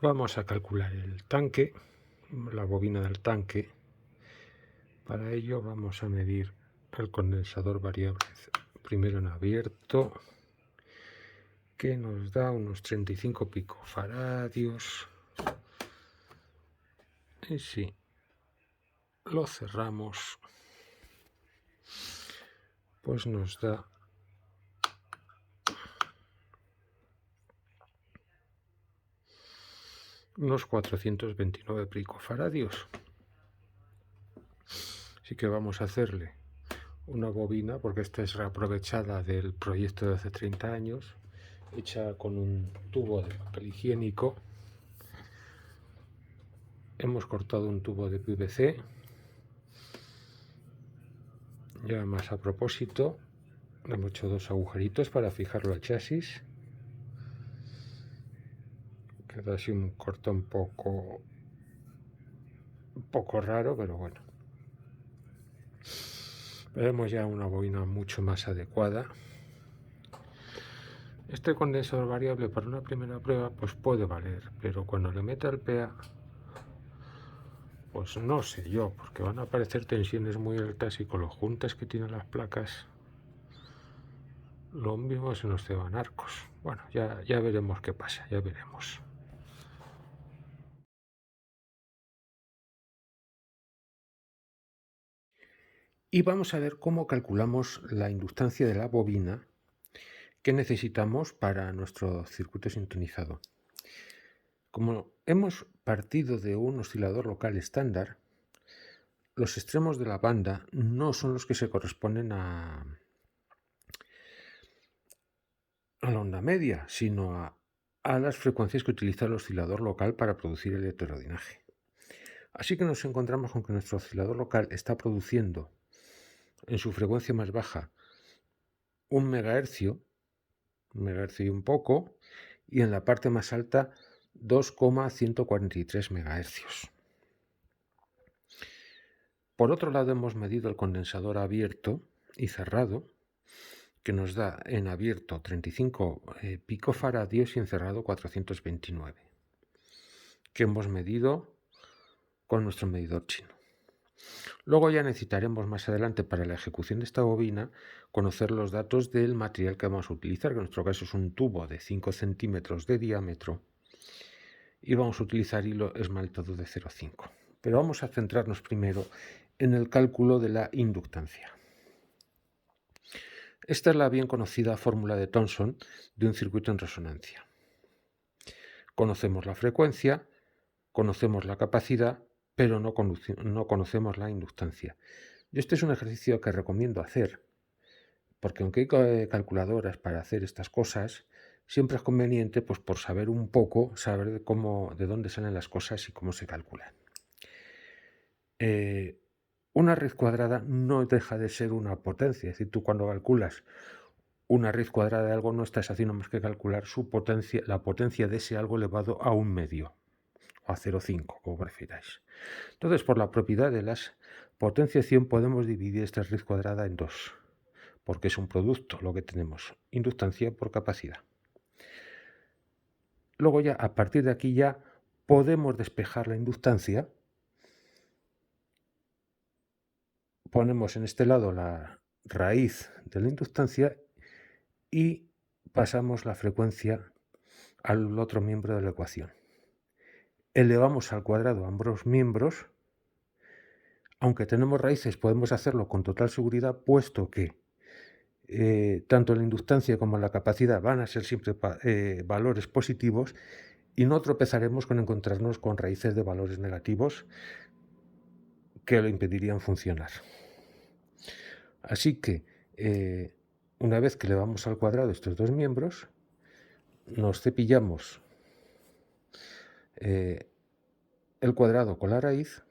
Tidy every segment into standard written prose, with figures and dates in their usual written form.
Vamos a calcular el tanque, la bobina del tanque. Para ello vamos a medir el condensador variable primero en abierto, que nos da unos 35 picofaradios. Y si lo cerramos, pues nos da unos 429 picofaradios. Así que vamos a hacerle una bobina, porque esta es reaprovechada del proyecto de hace 30 años, hecha con un tubo de papel higiénico. Hemos cortado un tubo de PVC, ya más a propósito, le hemos hecho dos agujeritos para fijarlo al chasis. Queda así un corte un poco raro, pero bueno. Veremos ya una bobina mucho más adecuada. Este condensador variable para una primera prueba pues puede valer, pero cuando le meta el PA, pues no sé yo, porque van a aparecer tensiones muy altas y con los juntas que tienen las placas, lo mismo se nos ceban arcos. Bueno, ya veremos qué pasa, ya veremos. Y vamos a ver cómo calculamos la inductancia de la bobina que necesitamos para nuestro circuito sintonizado. Como hemos partido de un oscilador local estándar, los extremos de la banda no son los que se corresponden a la onda media, sino a las frecuencias que utiliza el oscilador local para producir el heterodynaje. Así que nos encontramos con que nuestro oscilador local está produciendo en su frecuencia más baja 1 megahercio y un poco, y en la parte más alta 2,143 megahercios. Por otro lado, hemos medido el condensador abierto y cerrado, que nos da en abierto 35 picofaradios y en cerrado 429, que hemos medido con nuestro medidor chino. Luego ya necesitaremos más adelante para la ejecución de esta bobina conocer los datos del material que vamos a utilizar, que en nuestro caso es un tubo de 5 centímetros de diámetro, y vamos a utilizar hilo esmaltado de 0,5. Pero vamos a centrarnos primero en el cálculo de la inductancia. Esta es la bien conocida fórmula de Thomson de un circuito en resonancia. Conocemos la frecuencia, conocemos la capacidad, pero no conocemos la inductancia. Y este es un ejercicio que recomiendo hacer, porque aunque hay calculadoras para hacer estas cosas, siempre es conveniente, pues por saber un poco, saber de dónde salen las cosas y cómo se calculan. Una raíz cuadrada no deja de ser una potencia, es decir, tú cuando calculas una raíz cuadrada de algo no estás haciendo más que calcular su potencia, la potencia de ese algo elevado a 1 medio, o a 0,5, como prefiráis. Entonces, por la propiedad de la potenciación podemos dividir esta raíz cuadrada en dos, porque es un producto lo que tenemos, inductancia por capacidad. Luego ya, a partir de aquí ya podemos despejar la inductancia. Ponemos en este lado la raíz de la inductancia y pasamos la frecuencia al otro miembro de la ecuación. Elevamos al cuadrado ambos miembros. Aunque tenemos raíces, podemos hacerlo con total seguridad, puesto que tanto la inductancia como la capacidad van a ser siempre valores positivos y no tropezaremos con encontrarnos con raíces de valores negativos que lo impedirían funcionar. Así que una vez que elevamos al cuadrado estos dos miembros, nos cepillamos el cuadrado con la raíz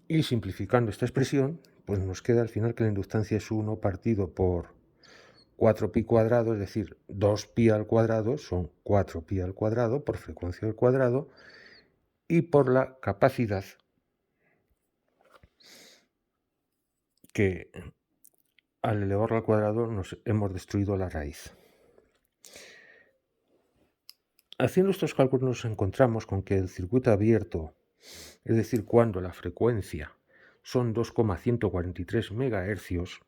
y simplificando esta expresión, pues nos queda al final que la inductancia es 1 partido por 4pi cuadrado, es decir, 2pi al cuadrado son 4pi al cuadrado por frecuencia al cuadrado, y por la capacidad, que al elevarlo al cuadrado nos hemos destruido la raíz. Haciendo estos cálculos nos encontramos con que el circuito abierto, es decir, cuando la frecuencia son 2,143 MHz,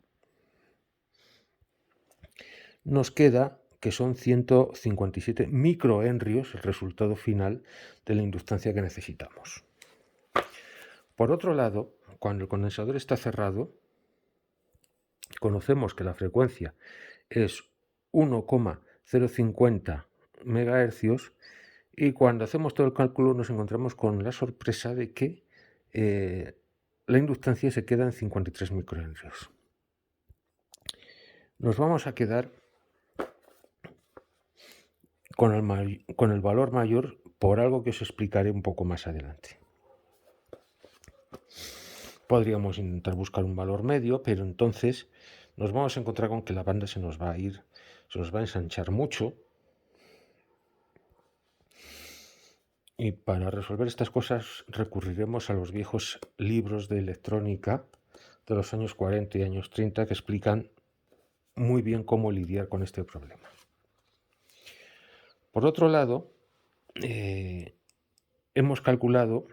nos queda que son 157 microhenrios el resultado final de la inductancia que necesitamos. Por otro lado, cuando el condensador está cerrado, conocemos que la frecuencia es 1,050 MHz y cuando hacemos todo el cálculo nos encontramos con la sorpresa de que la inductancia se queda en 53 microhenrios. Nos vamos a quedar con el valor mayor por algo que os explicaré un poco más adelante. Podríamos intentar buscar un valor medio, pero entonces nos vamos a encontrar con que la banda se nos va a ensanchar mucho. Y para resolver estas cosas recurriremos a los viejos libros de electrónica de los años 40 y años 30 que explican muy bien cómo lidiar con este problema. Por otro lado, hemos calculado,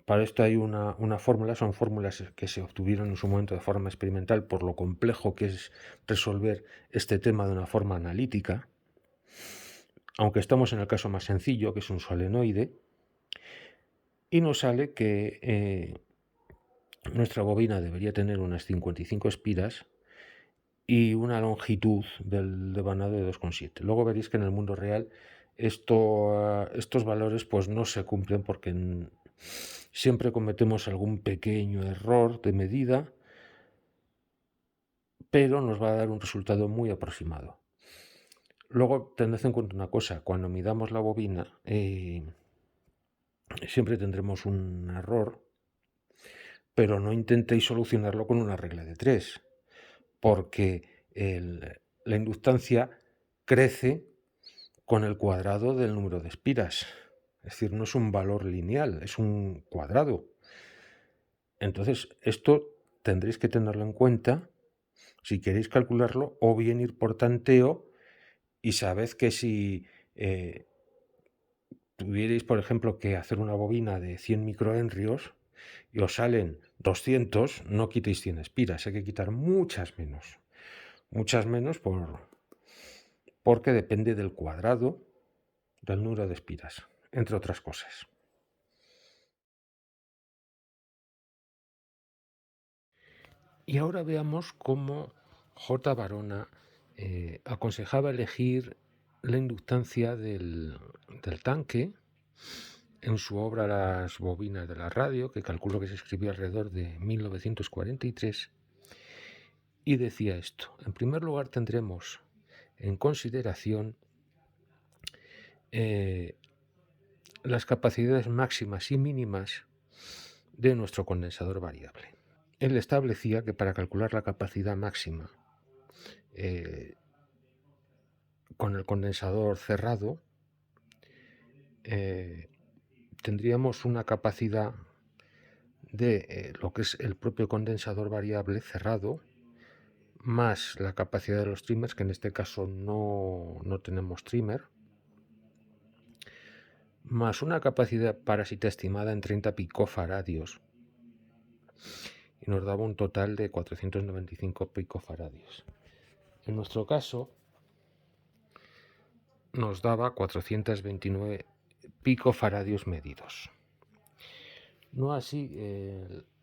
para esto hay una fórmula, son fórmulas que se obtuvieron en su momento de forma experimental por lo complejo que es resolver este tema de una forma analítica, aunque estamos en el caso más sencillo, que es un solenoide, y nos sale que nuestra bobina debería tener unas 55 espiras y una longitud del devanado de 2,7. Luego veréis que en el mundo real estos valores pues no se cumplen porque siempre cometemos algún pequeño error de medida, pero nos va a dar un resultado muy aproximado. Luego tened en cuenta una cosa, cuando midamos la bobina siempre tendremos un error, pero no intentéis solucionarlo con una regla de 3. Porque la inductancia crece con el cuadrado del número de espiras. Es decir, no es un valor lineal, es un cuadrado. Entonces, esto tendréis que tenerlo en cuenta si queréis calcularlo, o bien ir por tanteo y sabed que si tuvierais, por ejemplo, que hacer una bobina de 100 microhenrios y os salen 200, no quitéis 100 espiras, hay que quitar muchas menos porque depende del cuadrado del número de espiras, entre otras cosas. Y ahora veamos cómo J. Varona aconsejaba elegir la inductancia del tanque en su obra Las bobinas de la radio, que calculo que se escribió alrededor de 1943, y decía esto: en primer lugar tendremos en consideración las capacidades máximas y mínimas de nuestro condensador variable. Él establecía que para calcular la capacidad máxima con el condensador cerrado tendríamos una capacidad de lo que es el propio condensador variable cerrado más la capacidad de los trimmers, que en este caso no tenemos trimmer, más una capacidad parásita estimada en 30 picofaradios, y nos daba un total de 495 picofaradios. En nuestro caso nos daba 429 picofaradios medidos. No así,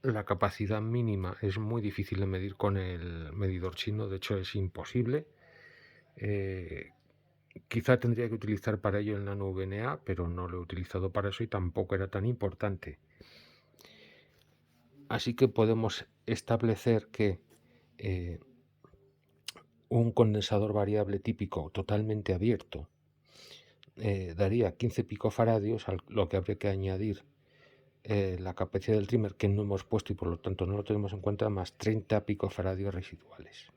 la capacidad mínima es muy difícil de medir con el medidor chino, de hecho es imposible. Quizá tendría que utilizar para ello el nano VNA, pero no lo he utilizado para eso y tampoco era tan importante. Así que podemos establecer que un condensador variable típico totalmente abierto daría 15 picofaradios, a lo que habría que añadir la capacidad del trimmer, que no hemos puesto y por lo tanto no lo tenemos en cuenta, más 30 picofaradios residuales.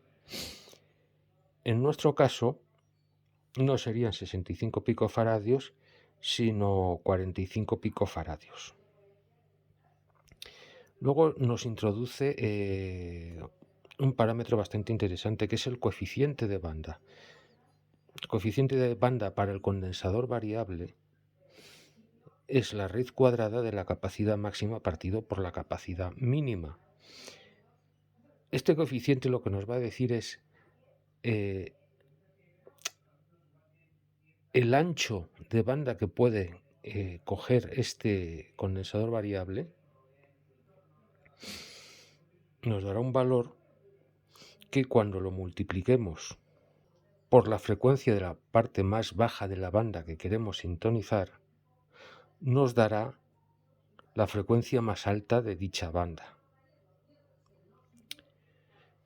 En nuestro caso no serían 65 picofaradios, sino 45 picofaradios. Luego nos introduce un parámetro bastante interesante, que es el coeficiente de banda. El coeficiente de banda para el condensador variable es la raíz cuadrada de la capacidad máxima partido por la capacidad mínima. Este coeficiente lo que nos va a decir es el ancho de banda que puede coger este condensador variable. Nos dará un valor que cuando lo multipliquemos por la frecuencia de la parte más baja de la banda que queremos sintonizar, nos dará la frecuencia más alta de dicha banda.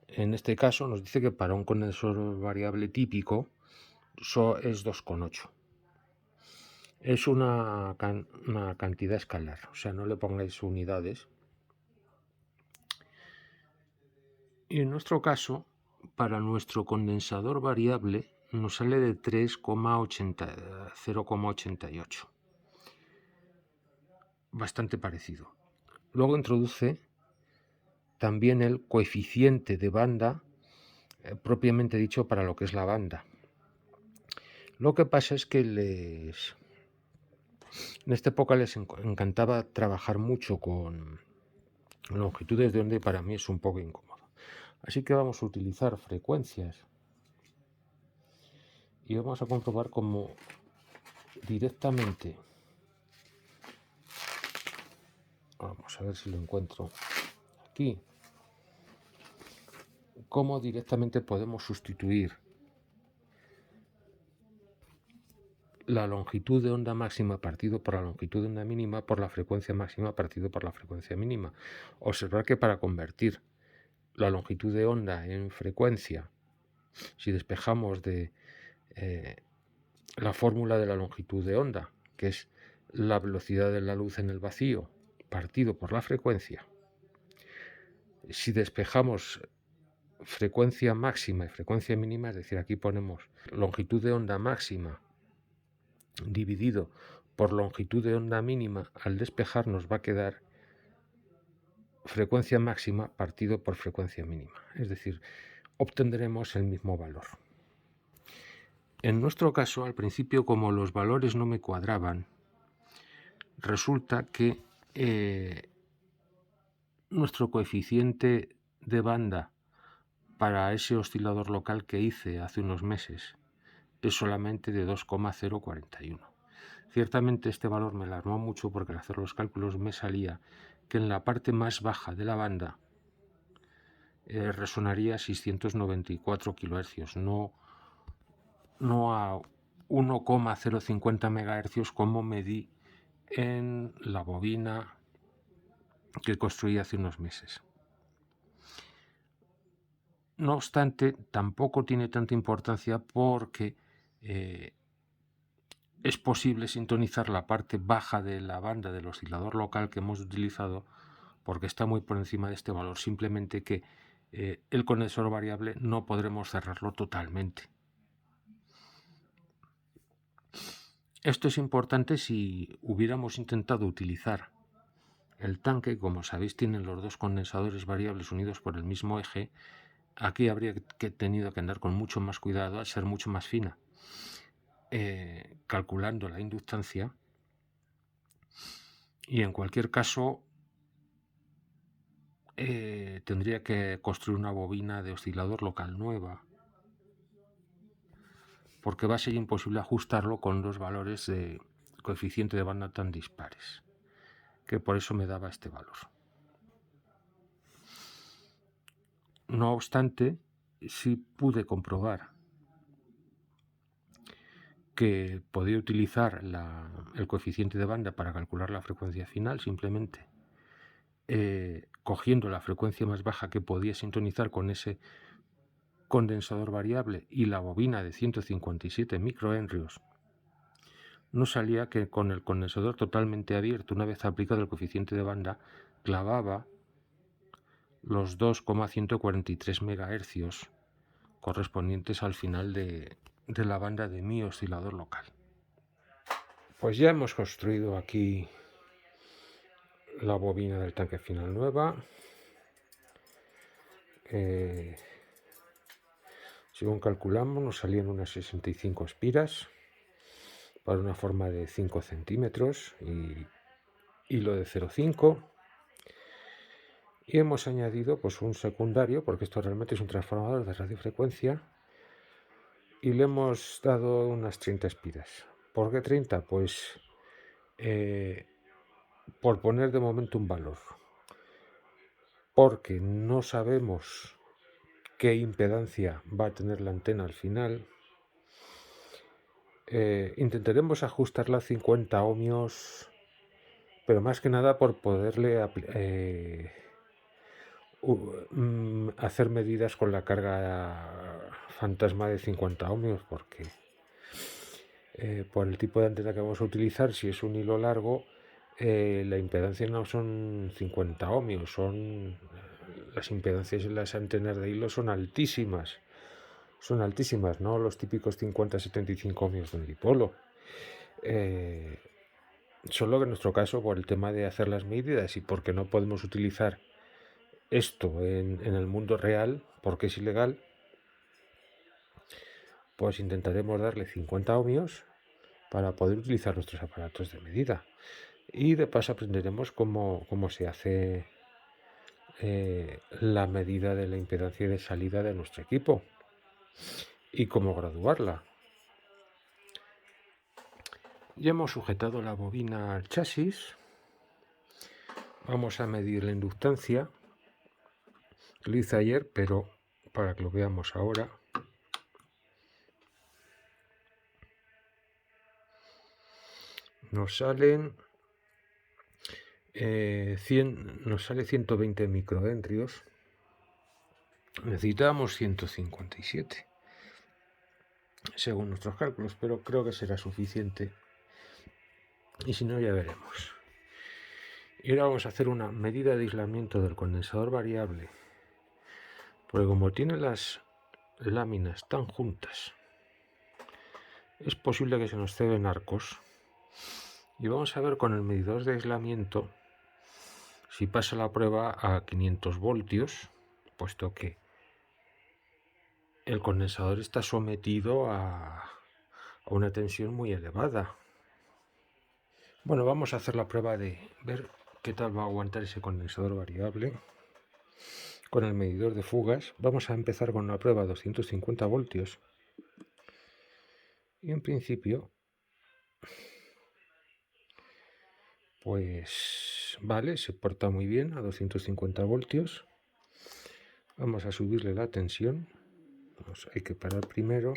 En este caso nos dice que para un condensador variable típico es 2,8. Es una cantidad escalar, o sea, no le pongáis unidades. Y en nuestro caso, para nuestro condensador variable nos sale de 0,88. Bastante parecido. Luego introduce también el coeficiente de banda propiamente dicho para lo que es la banda. Lo que pasa es que en esta época les encantaba trabajar mucho con longitudes de onda y para mí es un poco incómodo. Así que vamos a utilizar frecuencias y vamos a comprobar cómo directamente, vamos a ver si lo encuentro aquí, cómo directamente podemos sustituir la longitud de onda máxima partido por la longitud de onda mínima por la frecuencia máxima partido por la frecuencia mínima. Observar que para convertir la longitud de onda en frecuencia, si despejamos de la fórmula de la longitud de onda, que es la velocidad de la luz en el vacío partido por la frecuencia, si despejamos frecuencia máxima y frecuencia mínima, es decir, aquí ponemos longitud de onda máxima dividido por longitud de onda mínima, al despejar nos va a quedar frecuencia máxima partido por frecuencia mínima, es decir, obtendremos el mismo valor. En nuestro caso, al principio, como los valores no me cuadraban, resulta que nuestro coeficiente de banda para ese oscilador local que hice hace unos meses es solamente de 2,041. Ciertamente este valor me alarmó mucho porque al hacer los cálculos me salía que en la parte más baja de la banda resonaría a 694 kHz, no a 1,050 MHz como medí en la bobina que construí hace unos meses. No obstante, tampoco tiene tanta importancia porque es posible sintonizar la parte baja de la banda del oscilador local que hemos utilizado porque está muy por encima de este valor, simplemente que el condensador variable no podremos cerrarlo totalmente. Esto es importante si hubiéramos intentado utilizar el tanque, como sabéis tienen los dos condensadores variables unidos por el mismo eje. Aquí habría tenido que andar con mucho más cuidado al ser mucho más fina, calculando la inductancia, y en cualquier caso tendría que construir una bobina de oscilador local nueva, porque va a ser imposible ajustarlo con los valores de coeficiente de banda tan dispares, que por eso me daba este valor. No obstante, sí pude comprobar que podía utilizar el coeficiente de banda para calcular la frecuencia final, simplemente cogiendo la frecuencia más baja que podía sintonizar con ese condensador variable y la bobina de 157 microhenrios. No salía que con el condensador totalmente abierto, una vez aplicado el coeficiente de banda, clavaba los 2,143 MHz correspondientes al final de la banda de mi oscilador local. Pues ya hemos construido aquí la bobina del tanque final nueva. según calculamos, nos salían unas 65 espiras para una forma de 5 centímetros y hilo de 0,5. Y hemos añadido pues un secundario, porque esto realmente es un transformador de radiofrecuencia, y le hemos dado unas 30 espiras. ¿Por qué 30? Pues por poner de momento un valor, porque no sabemos qué impedancia va a tener la antena al final. Intentaremos ajustarla a 50 ohmios, pero más que nada por poderle hacer medidas con la carga fantasma de 50 ohmios, porque por el tipo de antena que vamos a utilizar, si es un hilo largo, la impedancia no son 50 ohmios, las impedancias en las antenas de hilo son altísimas, no los típicos 50-75 ohmios de un dipolo. Solo que en nuestro caso, por el tema de hacer las medidas y porque no podemos utilizar esto en el mundo real, porque es ilegal, pues intentaremos darle 50 ohmios para poder utilizar nuestros aparatos de medida. Y de paso aprenderemos cómo se hace la medida de la impedancia de salida de nuestro equipo y cómo graduarla. Ya hemos sujetado la bobina al chasis. Vamos a medir la inductancia. Lo hice ayer, pero para que lo veamos ahora. Nos salen 120 microhenrios. Necesitamos 157 según nuestros cálculos, pero creo que será suficiente, y si no ya veremos. Y ahora vamos a hacer una medida de aislamiento del condensador variable, porque como tiene las láminas tan juntas, es posible que se nos ceben arcos. Y vamos a ver con el medidor de aislamiento si pasa la prueba a 500 voltios, puesto que el condensador está sometido a una tensión muy elevada. Bueno, vamos a hacer la prueba de ver qué tal va a aguantar ese condensador variable con el medidor de fugas. Vamos a empezar con una prueba a 250 voltios. Y en principio, pues vale, se porta muy bien a 250 voltios. Vamos a subirle la tensión. Hay que parar primero.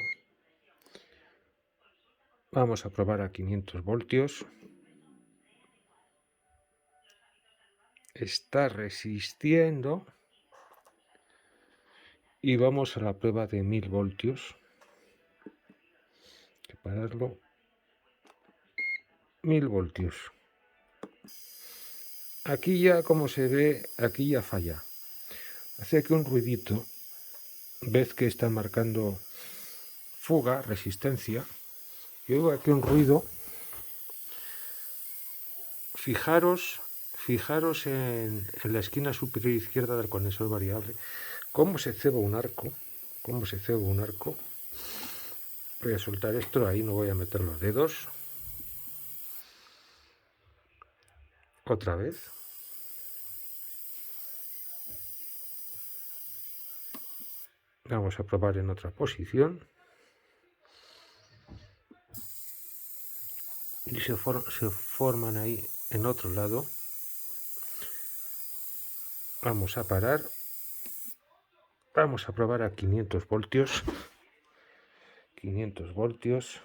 Vamos a probar a 500 voltios. Está resistiendo. Y vamos a la prueba de 1000 voltios. Hay que pararlo. 1000 voltios. Aquí ya, como se ve, aquí ya falla. Hace aquí un ruidito. Ves que está marcando fuga, resistencia. Yo oigo aquí un ruido. Fijaros en la esquina superior izquierda del condensador variable. Cómo se ceba un arco. Voy a soltar esto, ahí no voy a meter los dedos. Otra vez. Vamos a probar en otra posición. Y se forman ahí en otro lado. Vamos a parar. Vamos a probar a 500 voltios. 500 voltios.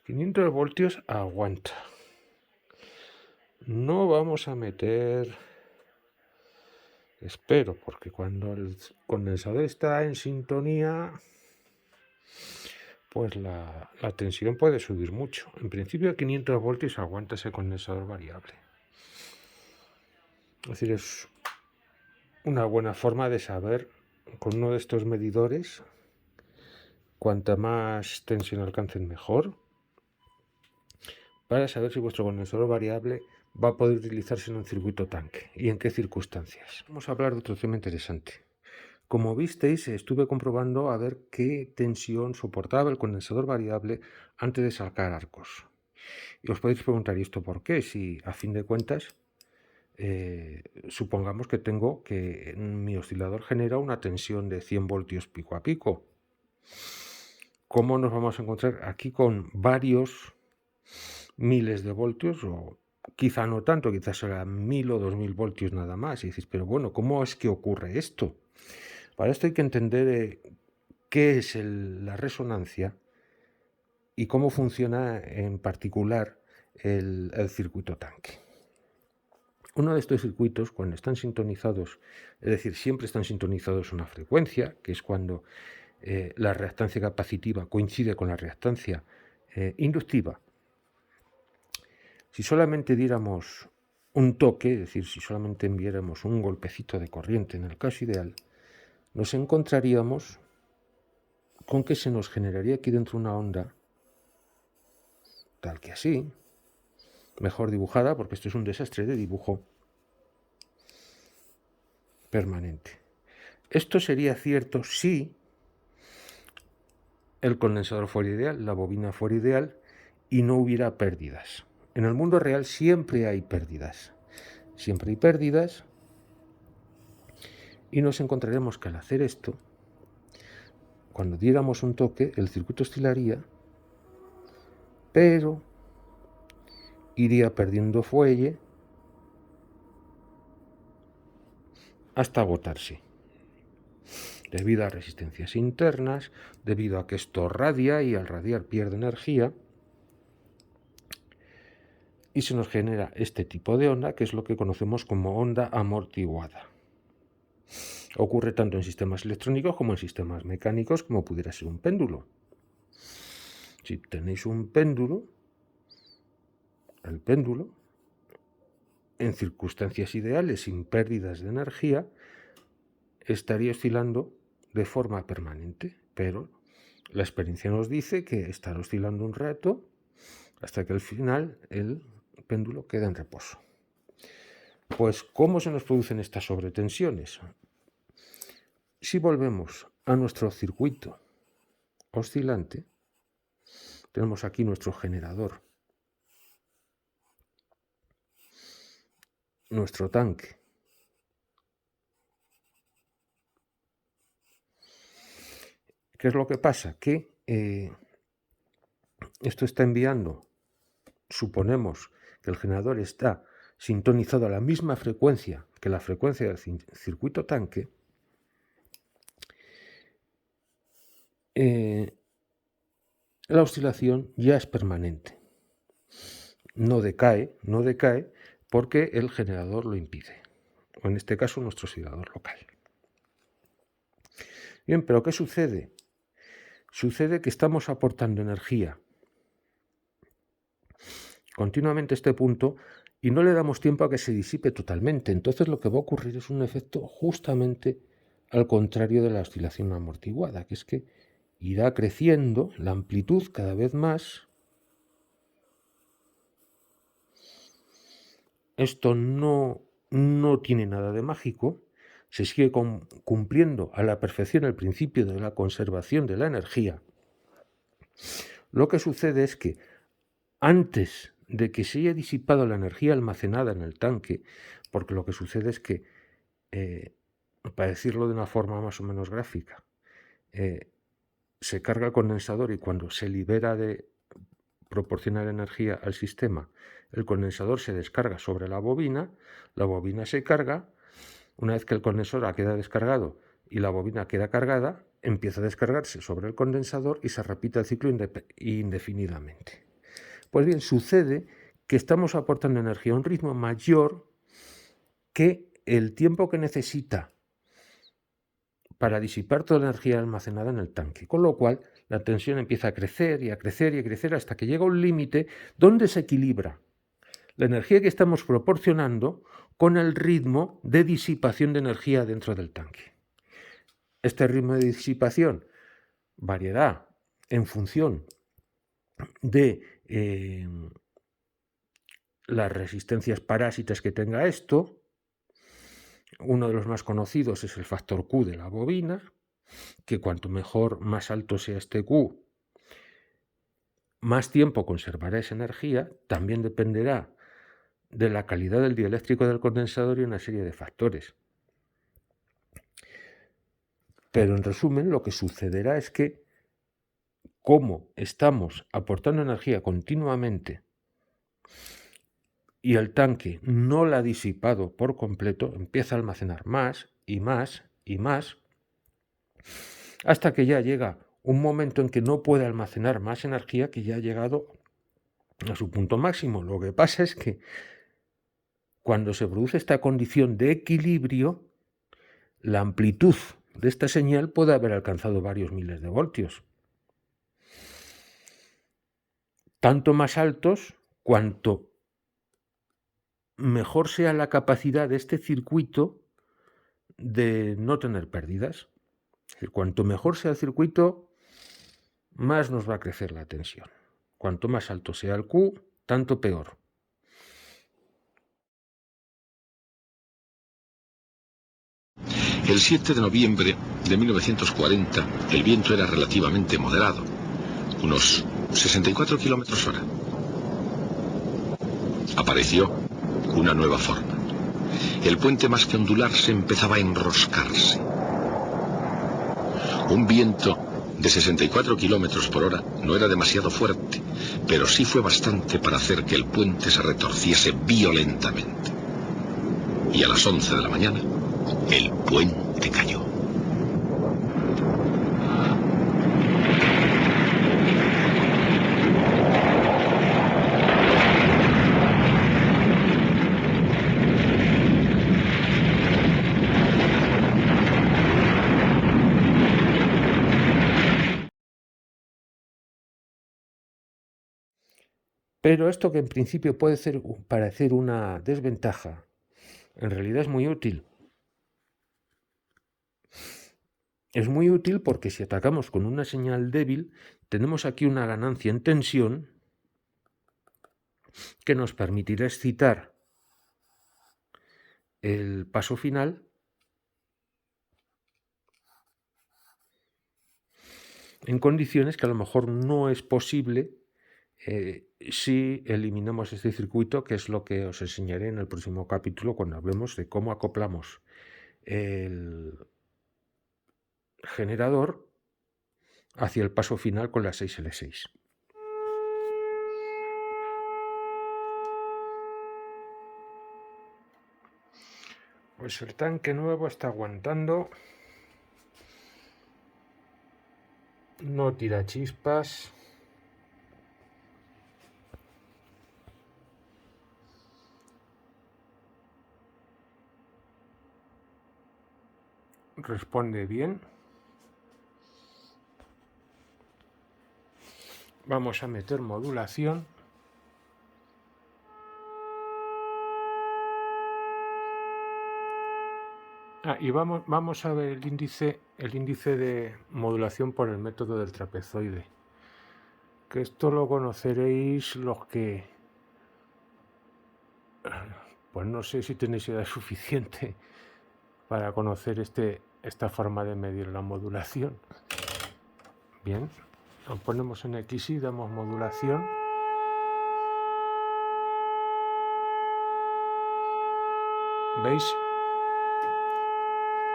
500 voltios aguanta. No vamos a meter... Espero, porque cuando el condensador está en sintonía, pues la tensión puede subir mucho. En principio 500 voltios aguanta ese condensador variable. Es decir, es una buena forma de saber con uno de estos medidores cuanta más tensión alcancen mejor, para saber si vuestro condensador variable va a poder utilizarse en un circuito tanque y en qué circunstancias. Vamos a hablar de otro tema interesante. Como visteis, estuve comprobando a ver qué tensión soportaba el condensador variable antes de sacar arcos. Y os podéis preguntar, ¿y esto por qué? Si a fin de cuentas, supongamos que mi oscilador genera una tensión de 100 voltios pico a pico. ¿Cómo nos vamos a encontrar aquí con varios miles de voltios? O quizá no tanto, quizás serán 1000 o 2000 voltios nada más. Y dices, pero bueno, ¿cómo es que ocurre esto? Para esto hay que entender qué es la resonancia y cómo funciona en particular el circuito tanque. Uno de estos circuitos, cuando están sintonizados, es decir, siempre están sintonizados a una frecuencia, que es cuando la reactancia capacitiva coincide con la reactancia inductiva. Si solamente diéramos un toque, es decir, si solamente enviáramos un golpecito de corriente en el caso ideal, nos encontraríamos con que se nos generaría aquí dentro una onda, tal que así, mejor dibujada, porque esto es un desastre de dibujo permanente. Esto sería cierto si el condensador fuera ideal, la bobina fuera ideal y no hubiera pérdidas. En el mundo real siempre hay pérdidas. Siempre hay pérdidas y nos encontraremos que al hacer esto, cuando diéramos un toque, el circuito oscilaría, pero iría perdiendo fuelle hasta agotarse, debido a resistencias internas, debido a que esto radia y al radiar pierde energía, y se nos genera este tipo de onda, que es lo que conocemos como onda amortiguada. Ocurre tanto en sistemas electrónicos como en sistemas mecánicos, como pudiera ser un péndulo. Si tenéis un péndulo, el péndulo, en circunstancias ideales, sin pérdidas de energía, estaría oscilando de forma permanente, pero la experiencia nos dice que estará oscilando un rato hasta que al final el péndulo queda en reposo. Pues, ¿cómo se nos producen estas sobretensiones? Si volvemos a nuestro circuito oscilante, tenemos aquí nuestro generador, nuestro tanque. ¿Qué es lo que pasa? Que esto está enviando, suponemos que el generador está sintonizado a la misma frecuencia que la frecuencia del circuito tanque, la oscilación ya es permanente. No decae porque el generador lo impide, o en este caso nuestro oscilador local. Bien, pero ¿qué sucede? Sucede que estamos aportando energía continuamente a este punto y no le damos tiempo a que se disipe totalmente. Entonces lo que va a ocurrir es un efecto justamente al contrario de la oscilación amortiguada, que es que irá creciendo la amplitud cada vez más. Esto no tiene nada de mágico, se sigue cumpliendo a la perfección el principio de la conservación de la energía. Lo que sucede es que antes de que se haya disipado la energía almacenada en el tanque, porque lo que sucede es que, para decirlo de una forma más o menos gráfica, se carga el condensador y cuando se libera de proporcionar energía al sistema, el condensador se descarga sobre la bobina se carga, una vez que el condensador queda descargado y la bobina queda cargada, empieza a descargarse sobre el condensador y se repite el ciclo indefinidamente. Pues bien, sucede que estamos aportando energía a un ritmo mayor que el tiempo que necesita para disipar toda la energía almacenada en el tanque, con lo cual la tensión empieza a crecer y a crecer y a crecer hasta que llega un límite donde se equilibra la energía que estamos proporcionando con el ritmo de disipación de energía dentro del tanque. Este ritmo de disipación variará en función de las resistencias parásitas que tenga esto. Uno de los más conocidos es el factor Q de la bobina, que cuanto mejor, más alto sea este Q, más tiempo conservará esa energía. También dependerá de la calidad del dieléctrico del condensador y una serie de factores. Pero en resumen, lo que sucederá es que, como estamos aportando energía continuamente y el tanque no la ha disipado por completo, empieza a almacenar más y más y más, hasta que ya llega un momento en que no puede almacenar más energía, que ya ha llegado a su punto máximo. Lo que pasa es que cuando se produce esta condición de equilibrio, la amplitud de esta señal puede haber alcanzado varios miles de voltios. Tanto más altos cuanto mejor sea la capacidad de este circuito de no tener pérdidas. Es decir, cuanto mejor sea el circuito, más nos va a crecer la tensión. Cuanto más alto sea el Q, tanto peor. El 7 de noviembre de 1940, el viento era relativamente moderado, unos 64 kilómetros hora. Apareció una nueva forma. El puente, más que ondularse, empezaba a enroscarse. Un viento de 64 kilómetros por hora no era demasiado fuerte, pero sí fue bastante para hacer que el puente se retorciese violentamente. Y a las 11 de la mañana, el puente cayó. Pero esto, que en principio puede parecer una desventaja, en realidad es muy útil. Es muy útil porque si atacamos con una señal débil, tenemos aquí una ganancia en tensión que nos permitirá excitar el paso final en condiciones que a lo mejor no es posible si eliminamos este circuito, que es lo que os enseñaré en el próximo capítulo cuando hablemos de cómo acoplamos el generador hacia el paso final con la 6L6. Pues el tanque nuevo está aguantando, no tira chispas. Responde bien. Vamos a meter modulación. Y vamos a ver el índice de modulación por el método del trapezoide. Que esto lo conoceréis los que, pues no sé si tenéis edad suficiente para conocer esta forma de medir la modulación. Bien, lo ponemos en XY, damos modulación. ¿Veis?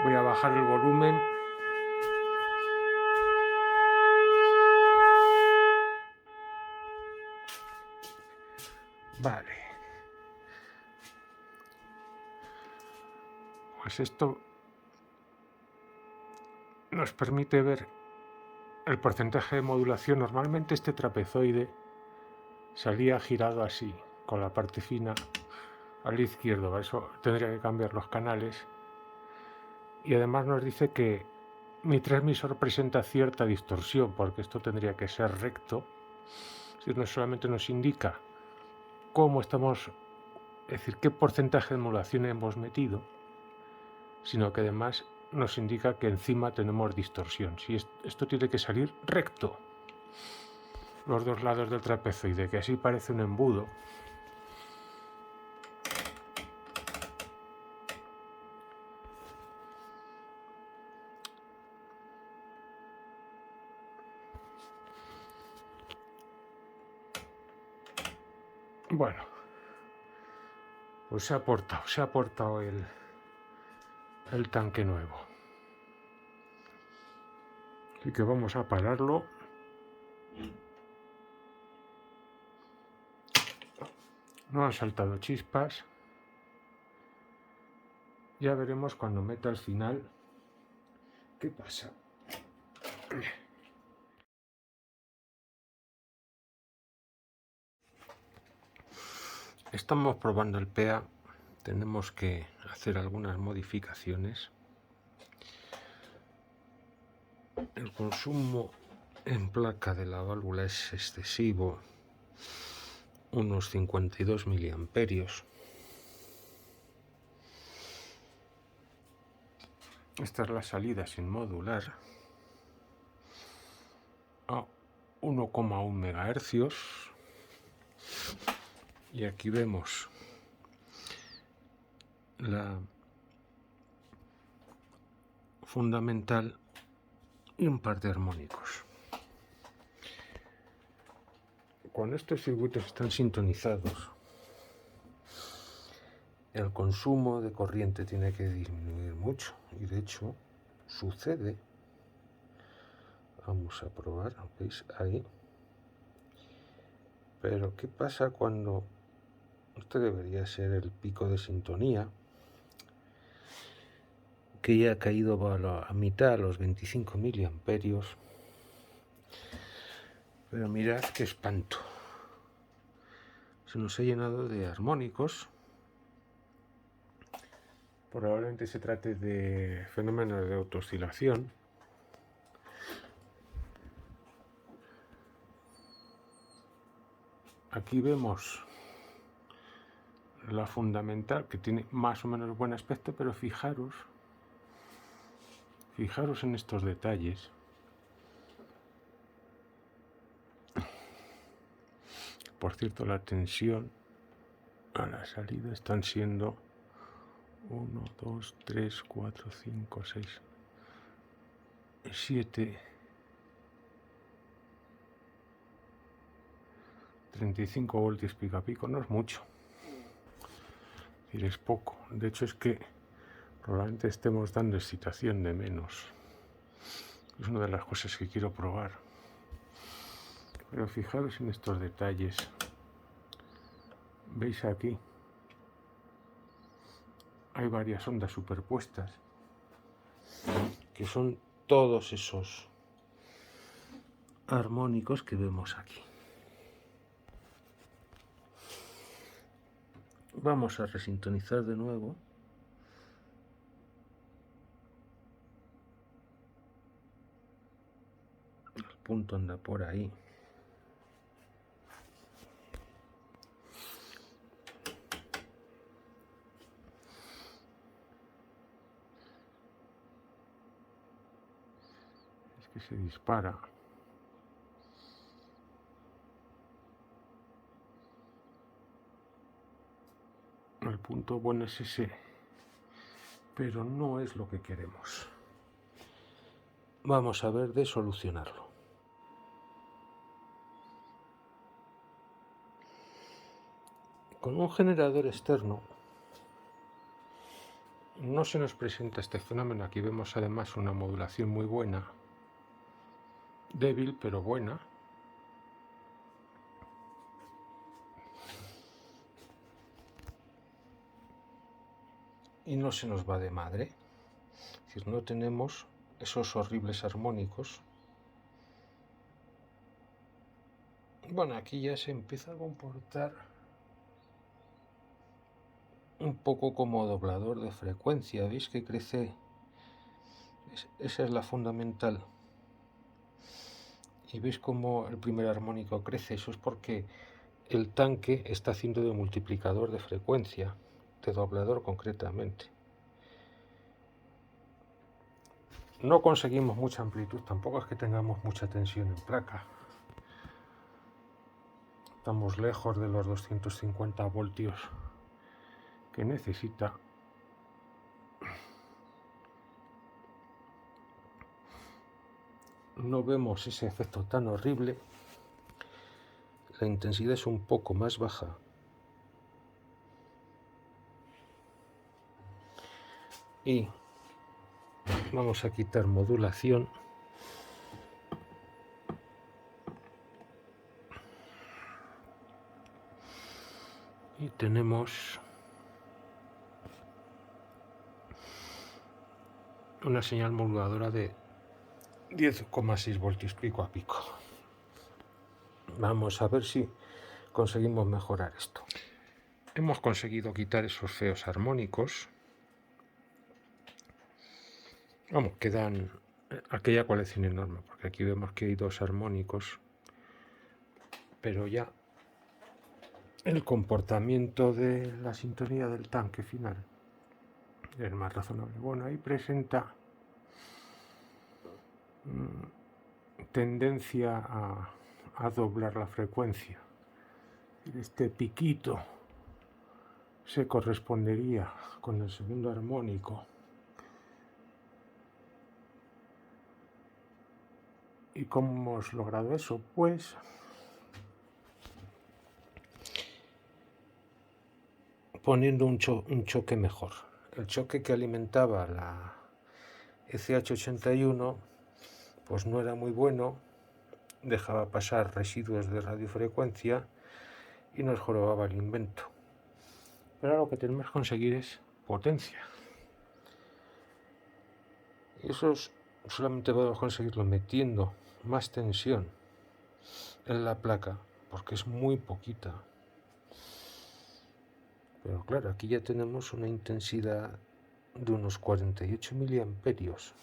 Voy a bajar el volumen. Vale. Pues esto nos permite ver el porcentaje de modulación. Normalmente este trapezoide salía girado así, con la parte fina al izquierdo. Para eso tendría que cambiar los canales. Y además nos dice que mi transmisor presenta cierta distorsión, porque esto tendría que ser recto. Es decir, no solamente nos indica cómo estamos, es decir, qué porcentaje de modulación hemos metido, sino que además nos indica que encima tenemos distorsión. Si esto tiene que salir recto, los dos lados del trapezoide, que así parece un embudo. Bueno, pues se ha aportado el tanque nuevo. Así que vamos a pararlo. No han saltado chispas. Ya veremos cuando meta el final qué pasa. Estamos probando el PEA. Tenemos que hacer algunas modificaciones. El consumo en placa de la válvula es excesivo, unos 52 miliamperios. Esta es la salida sin modular a 1,1 megahercios. Y aquí vemos la fundamental y un par de armónicos. Cuando estos circuitos están sintonizados, el consumo de corriente tiene que disminuir mucho, y de hecho sucede. Vamos a probar, ¿veis ahí? Pero ¿qué pasa cuando este debería ser el pico de sintonía, que ya ha caído a mitad, a los 25 miliamperios? Pero mirad qué espanto. Se nos ha llenado de armónicos. Probablemente se trate de fenómenos de autooscilación. Aquí vemos la fundamental, que tiene más o menos buen aspecto, pero fijaros en estos detalles. Por cierto, la tensión a la salida están siendo 1, 2, 3, 4, 5, 6, 7, 35 voltios pico a pico. No es mucho, es decir, es poco. De hecho, es que probablemente estemos dando excitación de menos. Es una de las cosas que quiero probar. Pero fijaros en estos detalles. ¿Veis aquí? Hay varias ondas superpuestas, que son todos esos armónicos que vemos aquí. Vamos a resintonizar de nuevo. El punto anda por ahí. Es que se dispara. El punto bueno es ese, pero no es lo que queremos. Vamos a ver de solucionarlo. Con un generador externo no se nos presenta este fenómeno. Aquí vemos además una modulación muy buena, débil pero buena. Y no se nos va de madre. Es decir, no tenemos esos horribles armónicos. Bueno, aquí ya se empieza a comportar un poco como doblador de frecuencia. ¿Veis que crece? Esa es la fundamental. Y veis cómo el primer armónico crece. Eso es porque el tanque está haciendo de multiplicador de frecuencia, de doblador concretamente. No conseguimos mucha amplitud, tampoco es que tengamos mucha tensión en placa. Estamos lejos de los 250 voltios que necesita. No vemos ese efecto tan horrible. La intensidad es un poco más baja y vamos a quitar modulación. Y tenemos una señal moduladora de 10,6 voltios pico a pico. Vamos a ver si conseguimos mejorar esto. Hemos conseguido quitar esos feos armónicos. Vamos, quedan aquella colección enorme, porque aquí vemos que hay 2 armónicos, pero ya el comportamiento de la sintonía del tanque final es más razonable. Bueno, ahí presenta tendencia a doblar la frecuencia. Este piquito se correspondería con el segundo armónico. ¿Y cómo hemos logrado eso? Pues poniendo un choque mejor. El choque que alimentaba la ECH81 pues no era muy bueno, dejaba pasar residuos de radiofrecuencia y nos jorobaba el invento. Pero ahora lo que tenemos que conseguir es potencia. Y eso solamente podemos conseguirlo metiendo más tensión en la placa, porque es muy poquita. Pero claro, aquí ya tenemos una intensidad de unos 48 miliamperios,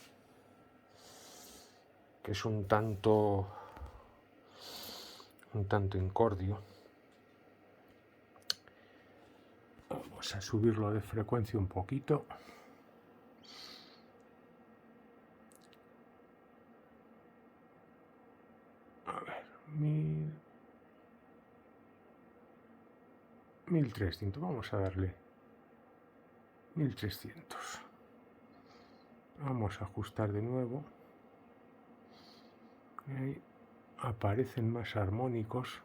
que es un tanto incordio. Vamos a subirlo de frecuencia un poquito. A ver, 1300, vamos a darle 1300. Vamos a ajustar de nuevo. Ahí aparecen más armónicos.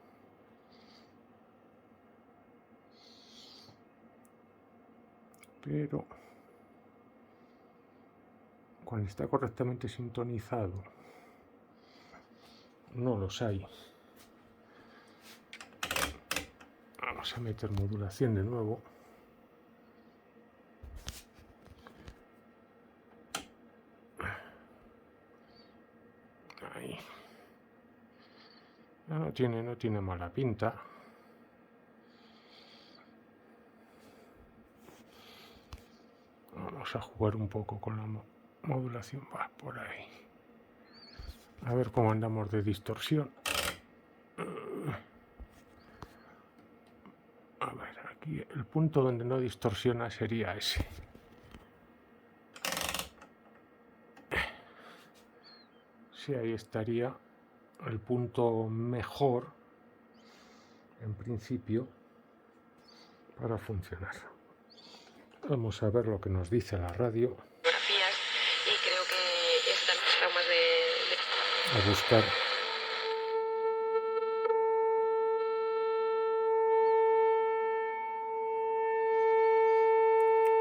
Pero cuando está correctamente sintonizado no los hay. Vamos a meter modulación de nuevo. Ahí. No tiene mala pinta. Vamos a jugar un poco con la modulación. Va por ahí. A ver cómo andamos de distorsión. A ver, aquí el punto donde no distorsiona sería ese. Sí, ahí estaría el punto mejor, en principio, para funcionar. Vamos a ver lo que nos dice la radio. Y creo que están los traumas A buscar.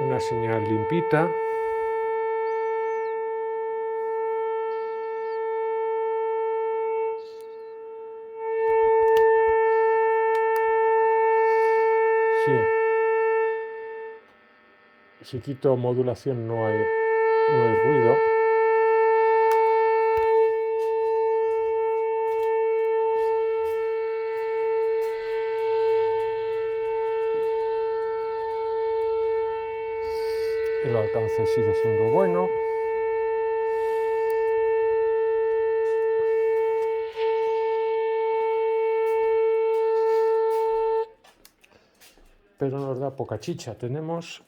Una señal limpita. Sí. Si quito modulación no hay ruido. El alcance sigue siendo bueno. Pero nos da poca chicha. Tenemos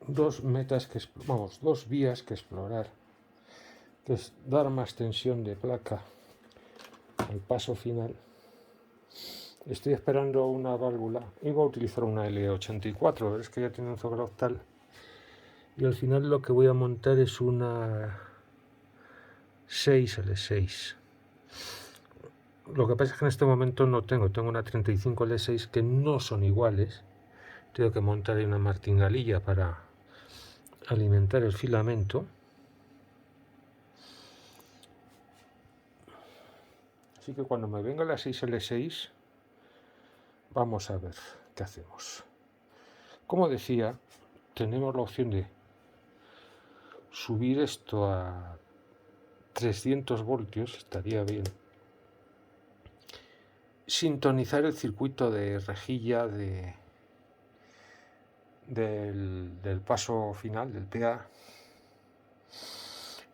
dos vías que explorar, que es dar más tensión de placa al paso final. Estoy esperando una válvula. Iba a utilizar una L84, es que ya tiene un zócalo octal. Y al final lo que voy a montar es una 6L6. Lo que pasa es que en este momento no tengo una 35L6 que no son iguales. Tengo que montar una martingalilla para alimentar el filamento. Así que cuando me venga la 6L6, vamos a ver qué hacemos. Como decía, tenemos la opción de subir esto a 300 voltios, estaría bien. Sintonizar el circuito de rejilla del paso final, del PA.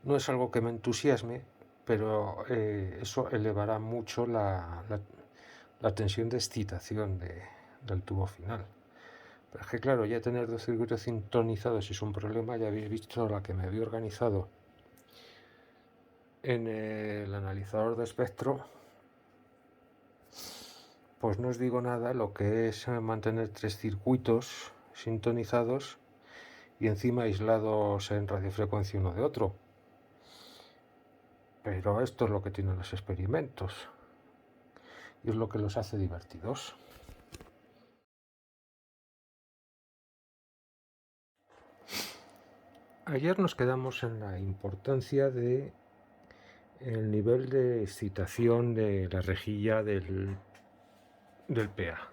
No es algo que me entusiasme, pero eso elevará mucho la tensión de excitación del tubo final. Pero es que claro, ya tener dos circuitos sintonizados es un problema. Ya habéis visto la que me había organizado en el analizador de espectro. Pues no os digo nada lo que es mantener 3 circuitos sintonizados y encima aislados en radiofrecuencia uno de otro. Pero esto es lo que tienen los experimentos y es lo que los hace divertidos. Ayer nos quedamos en la importancia de el nivel de excitación de la rejilla del PA.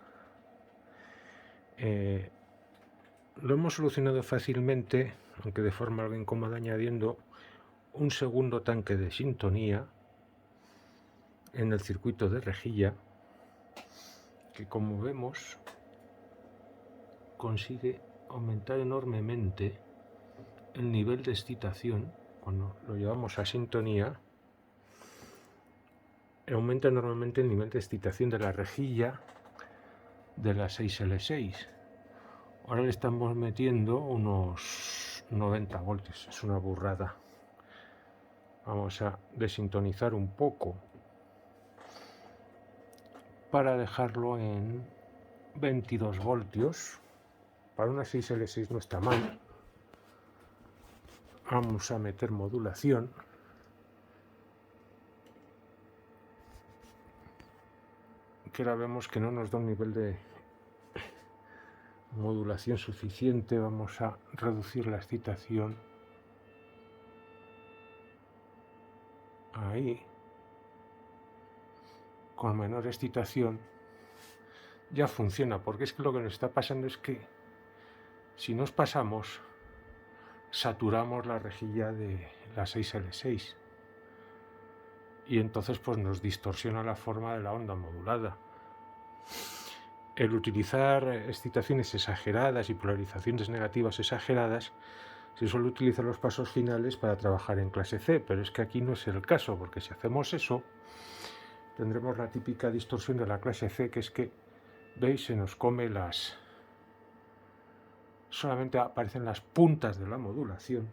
Lo hemos solucionado fácilmente, aunque de forma algo incómoda, añadiendo un segundo tanque de sintonía en el circuito de rejilla, que como vemos consigue aumentar enormemente el nivel de excitación. Cuando lo llevamos a sintonía, aumenta enormemente el nivel de excitación de la rejilla de la 6L6. Ahora le estamos metiendo unos 90 voltios, es una burrada. Vamos a desintonizar un poco para dejarlo en 22 voltios. Para una 6L6 no está mal. Vamos a meter modulación. Que ahora vemos que no nos da un nivel de modulación suficiente. Vamos a reducir la excitación. Ahí. Con menor excitación ya funciona, porque es que lo que nos está pasando es que si nos pasamos, saturamos la rejilla de la 6L6 y entonces pues nos distorsiona la forma de la onda modulada. El utilizar excitaciones exageradas y polarizaciones negativas exageradas se suele utilizar los pasos finales para trabajar en clase C, pero es que aquí no es el caso, porque si hacemos eso tendremos la típica distorsión de la clase C, que es que, veis, se nos come solamente aparecen las puntas de la modulación.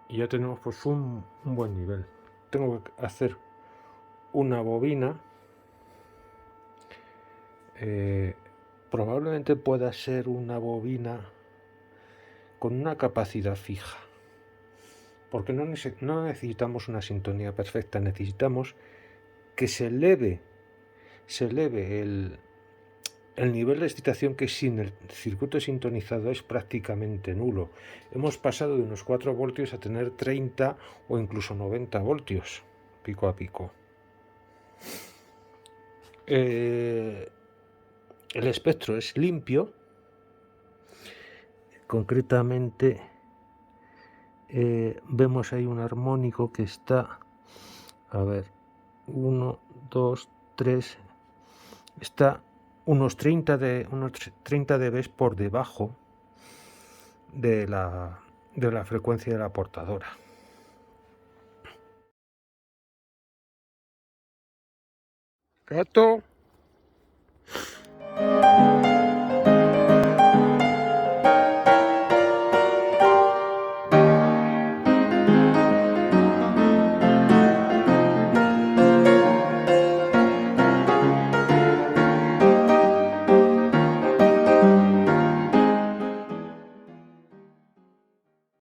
Y ya tenemos pues un buen nivel. Tengo que hacer una bobina. Probablemente pueda ser una bobina con una capacidad fija. Porque no necesitamos una sintonía perfecta, necesitamos que se eleve el nivel de excitación, que sin el circuito sintonizado es prácticamente nulo. Hemos pasado de unos 4 voltios a tener 30 o incluso 90 voltios, pico a pico. El espectro es limpio, concretamente vemos ahí un armónico que está, a ver, 1, 2, 3, está unos 30 dB por debajo de la frecuencia de la portadora. Gato.